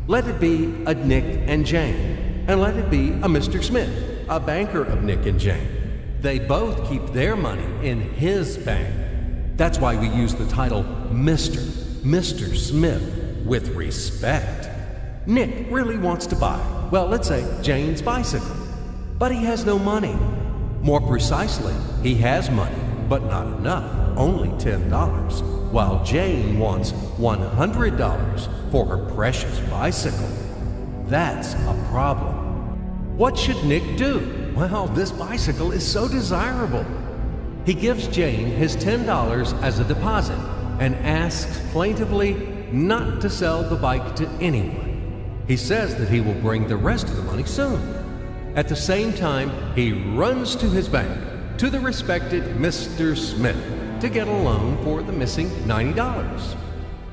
Let it be a Nick and Jane, and let it be a Mr. Smith, a banker of Nick and Jane. They both keep their money in his bank. That's why we use the title Mr. Smith with respect. Nick really wants to buy, well, let's say Jane's bicycle, but he has no money. More precisely, he has money, but not enough, only $10, while Jane wants $100 for her precious bicycle. That's a problem. What should Nick do? Well, this bicycle is so desirable. He gives Jane his $10 as a deposit and asks plaintively not to sell the bike to anyone. He says that he will bring the rest of the money soon. At the same time, he runs to his bank, to the respected Mr. Smith, to get a loan for the missing $90.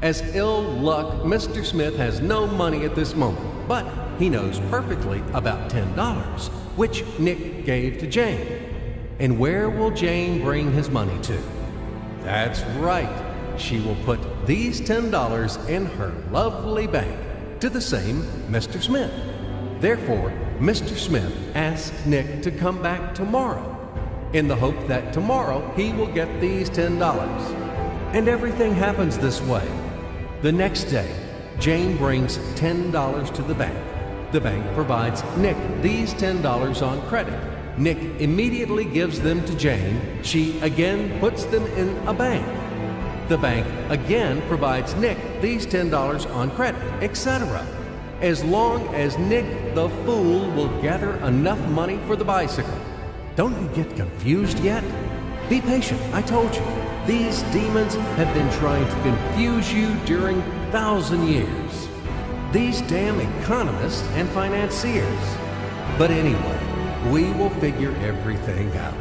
As ill luck, Mr. Smith has no money at this moment, but he knows perfectly about $10, which Nick gave to Jane. And where will Jane bring his money to? That's right, she will put these $10 in her lovely bank to the same Mr. Smith. Therefore, Mr. Smith asks Nick to come back tomorrow, in the hope that tomorrow he will get these $10. And everything happens this way. The next day, Jane brings $10 to the bank. The bank provides Nick these $10 on credit. Nick immediately gives them to Jane. She again puts them in a bank. The bank again provides Nick these $10 on credit, etc. As long as Nick the fool will gather enough money for the bicycle. Don't you get confused yet? Be patient, I told you. These demons have been trying to confuse you during 1,000 years. These damn economists and financiers. But anyway, we will figure everything out.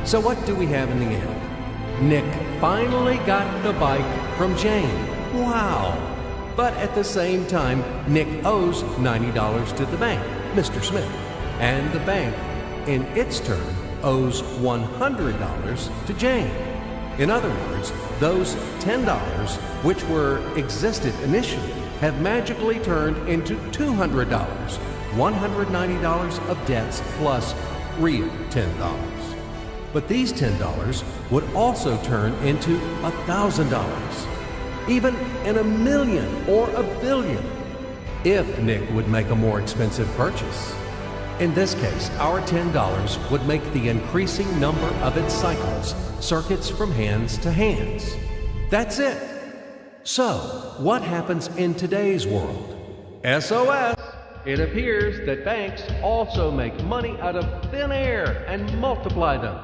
So what do we have in the end? Nick finally got the bike from Jane. Wow! But at the same time, Nick owes $90 to the bank, Mr. Smith, and the bank, in its turn, owes $100 to Jane. In other words, those $10, which existed initially, have magically turned into $200, $190 of debts plus real $10. But these $10 would also turn into $1,000, even in $1 million or $1 billion, if Nick would make a more expensive purchase. In this case, our $10 would make the increasing number of its cycles, circuits from hands to hands. That's it. So, what happens in today's world? SOS! It appears that banks also make money out of thin air and multiply them.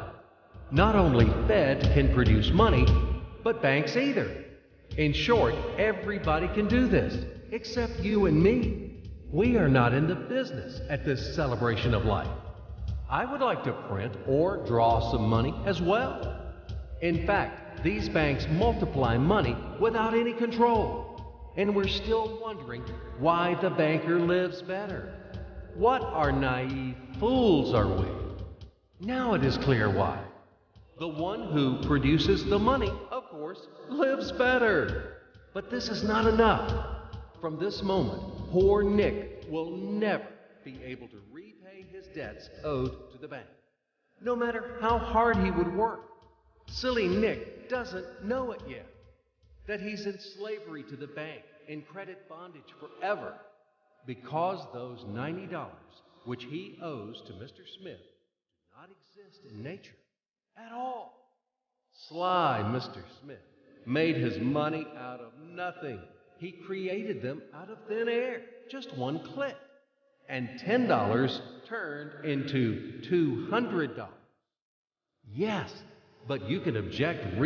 Not only Fed can produce money, but banks either. In short, everybody can do this, except you and me. We are not in the business at this celebration of life. I would like to print or draw some money as well. In fact, these banks multiply money without any control. And we're still wondering why the banker lives better. What are naive fools are we? Now it is clear why. The one who produces the money, of course, lives better. But this is not enough. From this moment, poor Nick will never be able to repay his debts owed to the bank, no matter how hard he would work. Silly Nick doesn't know it yet, that he's in slavery to the bank, in credit bondage forever, because those $90 which he owes to Mr. Smith do not exist in nature at all. Sly Mr. Smith made his money out of nothing. He created them out of thin air, just one click. And $10 turned into $200. Yes, but you can object